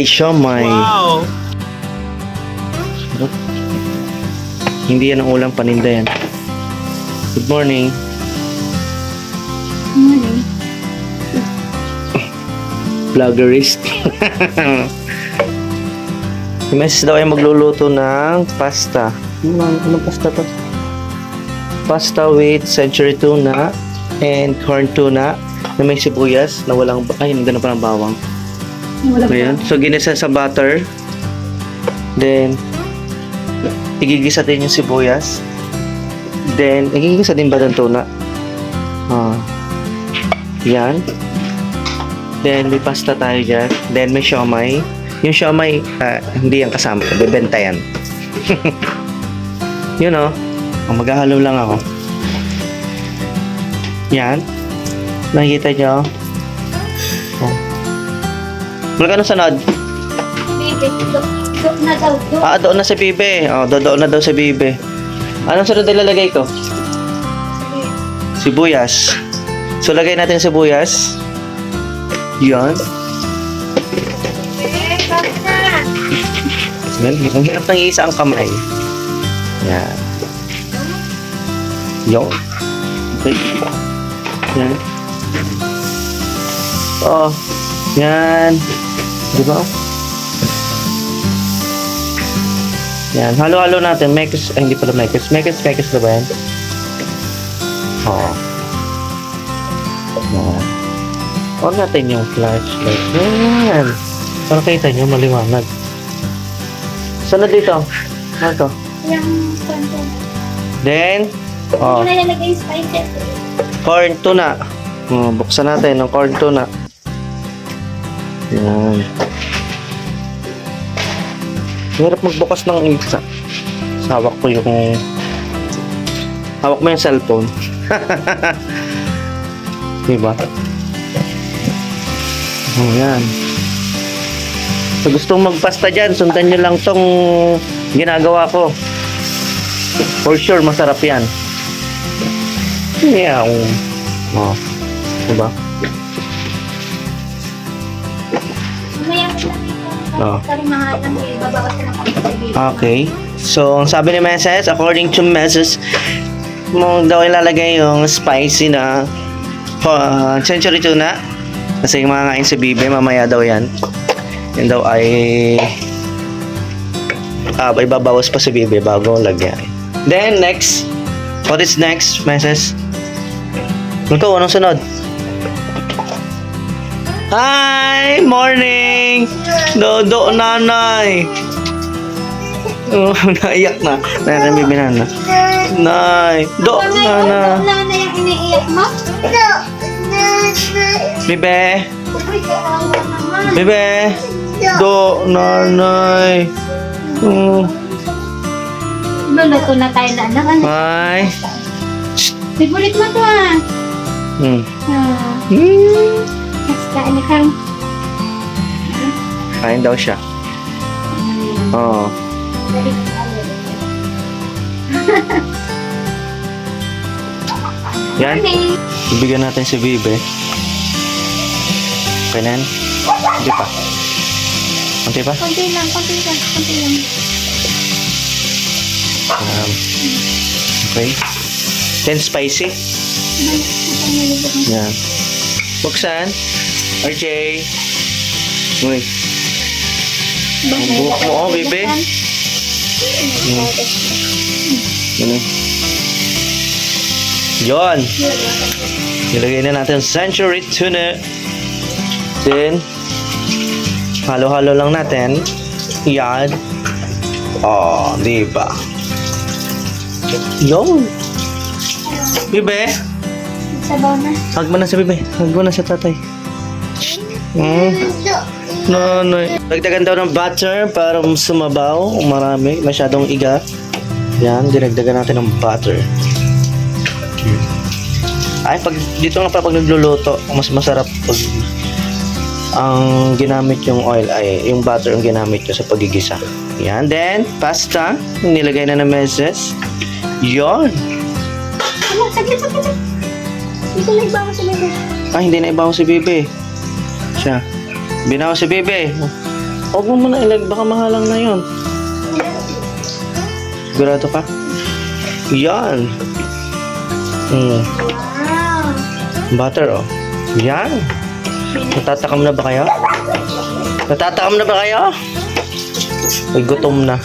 ay siomay. Wow! Hindi yan ang ulam, paninda yan. Good morning. Morning. Vloggerist. Si Mrs. daw ay magluluto ng pasta. Anong pasta to? Pasta with century tuna and corn tuna na may sibuyas na walang... Ay, hindi na pa ng bawang. Wala So, yun. So, ginisa sa butter. Then, igigisa din yung sibuyas. Then, igigisa din ba ng tuna? Yan. Then, may pasta tayo dyan. Then, may siomay. Yung siomay, hindi yan kasama. Bebenta yan. Yun o. Maghahalo lang ako. Yan. Nakikita nyo? Oh. Wala ka nung sanod? Baby, dok na daw. Doon na si Bibe. Doon na daw si Bibe. Anong sunod na ilalagay ko? Sibuyas. So, lagay natin sibuyas. Yan. Ang hirap ng isa ang kamay. Yan. Yo. Okay. Yan. Yan. Di ba? Yan. Halo-halo natin. Mekis. Ay, hindi pala mekis. Mekis na ba yan? Yan. On natin yung flashlight. Yan. Para kita nyo, maliwanag. Saan na dito? Ano to? Yung kwento. Then, Hindi na nilagay yung spices. corn tuna. Buksan natin ng corn tuna. Yan. Hirap magbukas ng isa. Hawak ko yung... Hawak mo yung cellphone. Diba? Yan. So, gustong magpasta dyan, sundan nyo lang tong ginagawa ko. For sure, masarap yan. Meow. Diba? Mamaya ko lang ito. Sorry, mga lang. Babawas ko na kami. Okay. So, ang sabi ni Mrs., according to Mrs., mo daw ilalagay yung spicy na century tuna. Kasi yung mga kain si Bibe, mamaya daw yan. Yan daw ay ibabawas pa si Bibe bago lagyan. Then, next. What is next, Mrs.? Ito, anong sunod? Hi! Morning! Dodo, nanay! Oh, naiyak na. Nanay, Bibe na. Nay! Do, nana! Wala na yung iniiyak mo? Bibe! Uy, kawawa naman. Bibe! Do, nanay! Luluto na tayo na anak. Ano? Hi! Favorite mo to ah. Kain na kang. Kain daw siya. Oo. Yan. Ibigyan natin si Bibe. Okay na yan? Hindi pa. Kunti pa? Konti lang. Okay. Then spicy. Yan. Buksan. RJ. Uy. Ang buhok mo, Bibe. Ano? Yon. Nilagay na natin century tuna. Then, halo-halo lang natin. Yan. Diba? Yon. Bibe. Sabaw na. Hug mo na sa Bibe. Hug mo na sa tatay. Nanay. Dagdagan daw ng butter para sumabaw. Marami. Masyadong iga. Yan. Dinagdagan natin ng butter. Ay, dito nga pag nagluluto, mas masarap pag ang ginamit yung oil ay yung butter ang ginamit ko sa pagigisa. Yan. Then, pasta. Nilagay na ng meses. Yon. Saglit. Hindi ko naibawa sa bebe. Hindi na ibaw si Bebe. Siya. Binaw si Bebe. Huwag mo muna ilag, baka mahalang na yun. Sigurado ka? Yan. Wow. Butter, oh. Yan. Natatakam na ba kayo? Natatakam na ba kayo? Ay, gutom na.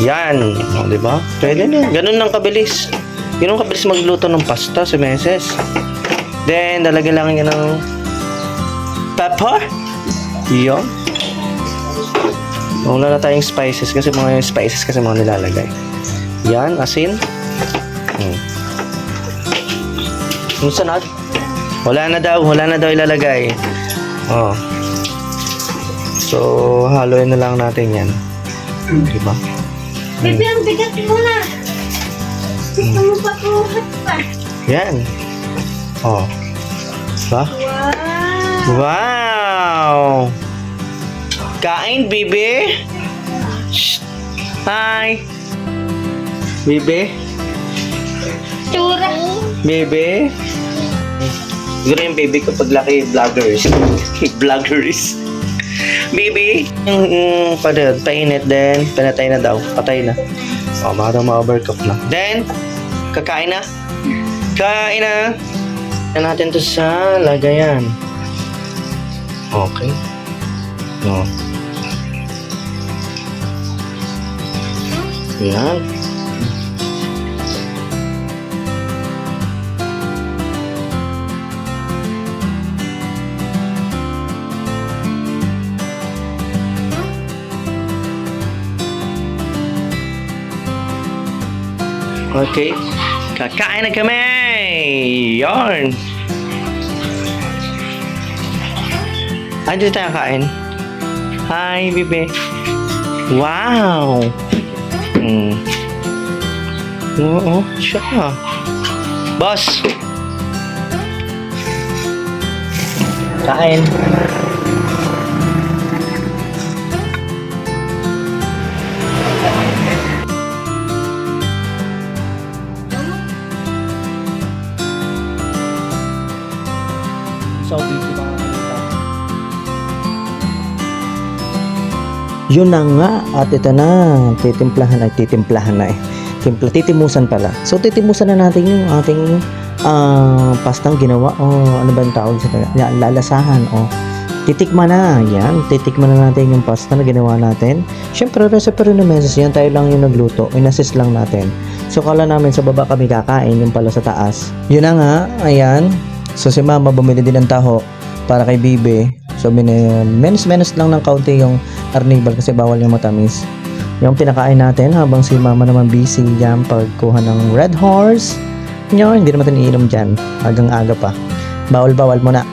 Yan. O, diba? Pwede na. Ganun lang kabilis. Ganun kabilis magluto ng pasta sa meses. Then, lalagyan lang yan ng pepper. Yan. Wala na tayong spices kasi mga spices kasi mga nilalagay. Yan, asin. Yung sunod? Wala na daw ilalagay. Oh. So, haluin na lang natin yan. Diba? Bebe, ang bigat mo na. Gusto mo pa puhat pa. Yan. Oh. Diba? Wow. Wow! Kain, Bibi! Shh! Hi! Bibi? Tsura. Bibi? Siguro yung baby ko paglaki, vloggers. Vloggers. Bibi? Yung painit din. Pinatay na daw. Patay na. O, baka daw ma-overcook na. Then, kakain na. Kain na. Yan natin to sa lagayan. Okay. O. Yan. Okay. Kakain na kami! Yarn! Ay, dito tayo kain. Hi, Bibi. Wow! Oo, siya. Boss! Kain. So busy mga kanita. Yun na nga, at ito na, titimplahan na eh. Titimusan pala. So titimusan na natin yung ating pastang ginawa o ano ba yung tawag sa kanya? Lalasahan o titikman na. Yan, titikman na natin yung pasta na ginawa natin. Syempre, recipe rin ng meses yan. Tayo lang yung nagluto. Inassist lang natin. So kala namin sa baba kami kakain, yung pala sa taas. Yun na nga, ayan. So si mama bumili din ng taho para kay Bibi. So menos lang ng kaunti yung arnibal kasi bawal yung matamis. Yung pinakain natin habang si mama naman busy dyan pagkuha ng Red Horse. Nyo, hindi naman natin iinom dyan. Agang-aga pa. Bawal muna.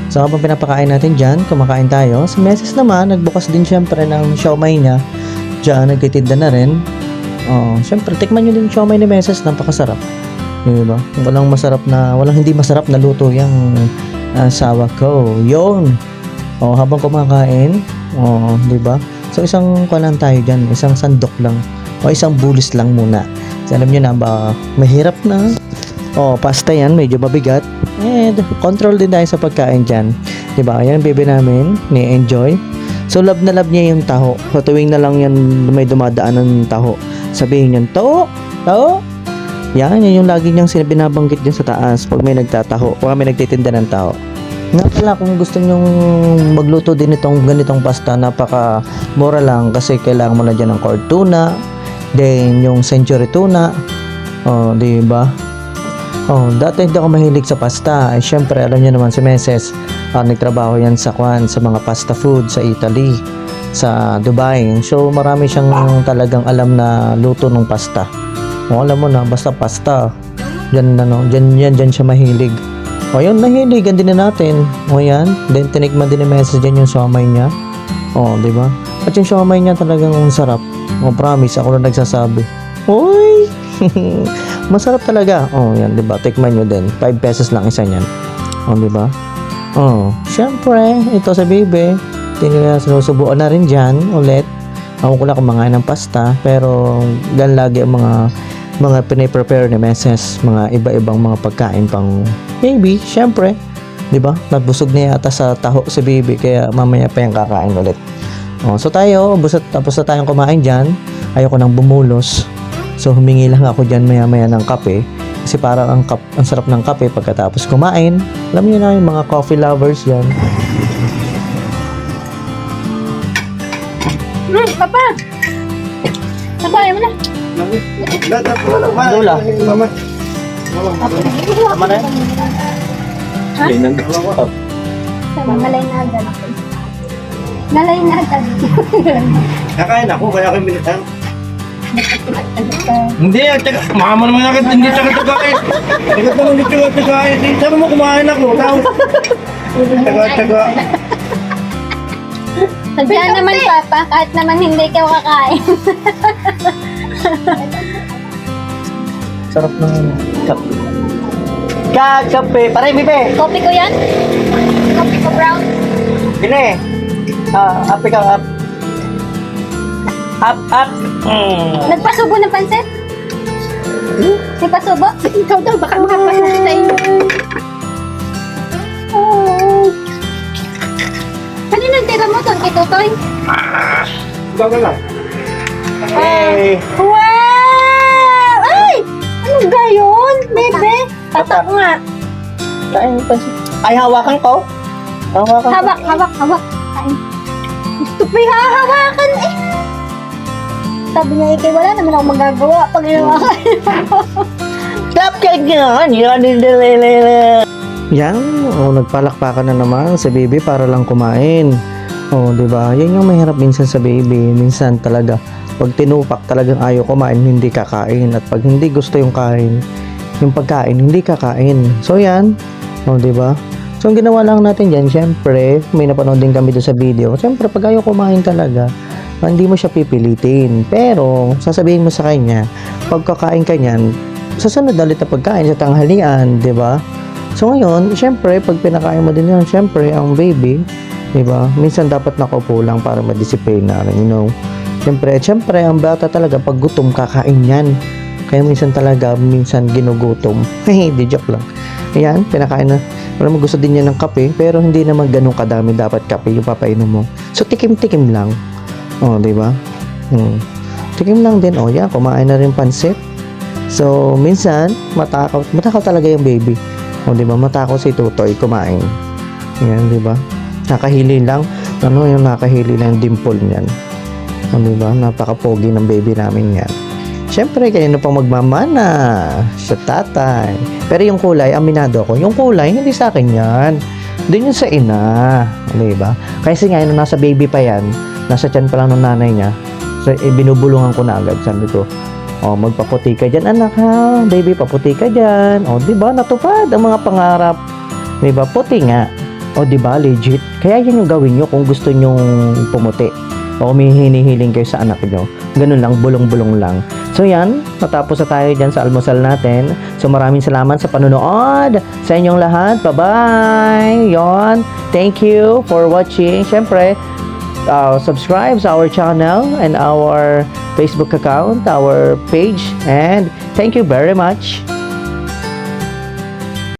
So habang pinapakain natin dyan, kumakain tayo. Si Meses naman, nagbukas din syempre ng siomay niya. Dyan, nagtitinda na rin. Syempre, tikman nyo din yung siomay ni Meses. Napakasarap. Diba? Walang hindi masarap na luto yung asawa ko. Yun. Habang kumakain, diba? So isang kuwan tayo dyan, isang sandok lang o isang bulis lang muna. So alam nyo na ba, mahirap na. Pasta yan, medyo mabigat. And control din tayo sa pagkain dyan. Diba? Ayan, baby namin, ni-enjoy. So love na love niya yung taho. So tuwing na lang yan may dumadaan ng taho, sabihin niyan, taho. Yan yung lagi niyang binabanggit dyan sa taas pag may nagtataho, pag may nagtitinda ng taho. Nga pala, kung gusto nyong magluto din itong ganitong pasta, napaka mura lang kasi kailangan mo na dyan ng cord tuna, then yung century tuna. Diba? Dati hindi ako mahilig sa pasta. Syempre, alam niyo naman si Meses, nagtrabaho yan sa mga pasta food sa Italy, sa Dubai. So marami siyang talagang alam na luto ng pasta. Alam mo na, basta pasta. Diyan siya mahilig. Yun, nahiligan din na natin. Yan. Then, tinikman din yung message dyan yung siomay niya. Diba? At yung siomay niya talagang sarap. Promise, ako na nagsasabi. Uy! Masarap talaga. Yan, diba? Tikman nyo din. 5 pesos lang isa niyan. Diba? Syempre, ito sa Bibi. Sinusubuan na rin dyan ulit. Ako ko lang kumakain ng pasta. Pero, gan lagi ang mga piniprepare ni Meses, mga iba-ibang mga pagkain pang maybe, syempre, 'Di ba? Nabusog na yata sa taho si baby kaya mamaya pa yung kakain ulit. Oh, so tayo, tapos na tayong kumain diyan. Ayoko nang bumulos. So humingi lang ako diyan maya-maya ng kape kasi parang ang sarap ng kape pagkatapos kumain. Alam niyo na yung mga coffee lovers yan. Papa! Papa, ayaw mo na. Lola. Mama. Tama na yan. Ha? Tama, ngalay na agad. Ngalay na agad. Kakain ako, kaya ako minutang. Hindi, mama naman agad, hindi taga-tagain. Agad naman hindi taga-tagain. Sabi mo kumain ako, tapos taga-taga. Sadya naman, Papa, kahit naman hindi ka kakain. Sarap ng kape. Kakape! Paray, bibe! Kopi ko yan? Kopi ko brown? Bine! Up ikaw, up. Up! Nagpasubo ng pansit? Nagpasubo? Ikaw daw, baka makapasubo sa inyo. Oh. Kanina tira mo doon kay Totoy? Baga lang. Hey! Wow! Ay! Ano gayon, bebe? Tatak nga. Kain pa siya. Ay, hawakan ko. Hawakan ko. Hawak. Kain. Gusto pa hahawakan eh. Sabi niya, ikay wala naman ako magagawa pag hinawakan. Stop ka dyan! Yan, nagpalakpakan na naman sa baby para lang kumain. Di ba? Yan yung mahirap minsan sa baby. Minsan talaga, pag tinupak talagang ayaw kumain, hindi kakain. At pag hindi gusto yung kain, yung pagkain, hindi kakain. So yan, di ba? So ang ginawa lang natin dyan, syempre, may napanood din kami doon sa video. Syempre, pag ayaw kumain talaga, hindi mo siya pipilitin. Pero, sasabihin mo sa kanya, pag kakain ka niyan, sasunod ulit na pagkain sa tanghalian, di ba? So ngayon, syempre, pag pinakain mo din yun, syempre, ang baby, di ba? Minsan dapat nakaupo lang para madisiplina rin, you know? Syempre, ang bata talaga, pag gutom, kakain yan. Kaya minsan ginugutom. Hindi, joke lang. Ayan, pinakain na. Alam mo, gusto din niya ng kape, pero hindi naman ganun kadami dapat kape yung papainom mo. So, tikim-tikim lang. Di ba? Tikim lang din. Yan, kumain na rin pansit. So, minsan, matakaw talaga yung baby. Di ba? Matakaw si Tutoy kumain. Yan, di ba? Nakahili lang. Yung nakahili lang yung dimple niyan. Di ba? Napaka-pogi ng baby namin yan. Siyempre, kanino pang magmamana sa tatay. Pero yung kulay, aminado ko. Yung kulay, hindi sa akin yan. Doon yung sa ina. Di ba? Kasi nga, nung nasa baby pa yan, nasa tiyan pa lang ng nanay niya, so, binubulungan ko na agad. Sabi ko, magpaputi ka dyan, anak ha. Baby, paputi ka dyan. Di ba? Natupad ang mga pangarap. Di ba? Puti nga. Di ba? Legit. Kaya yan yung gawin nyo kung gusto nyong pumuti. O may hinihiling kayo sa anak nyo. Ganun lang, bulong-bulong lang. So yan, natapos na tayo dyan sa almusal natin. So maraming salamat sa panonood sa inyong lahat. Bye-bye! Yon. Thank you for watching. Siyempre, subscribe sa our channel and our Facebook account, our page. And thank you very much.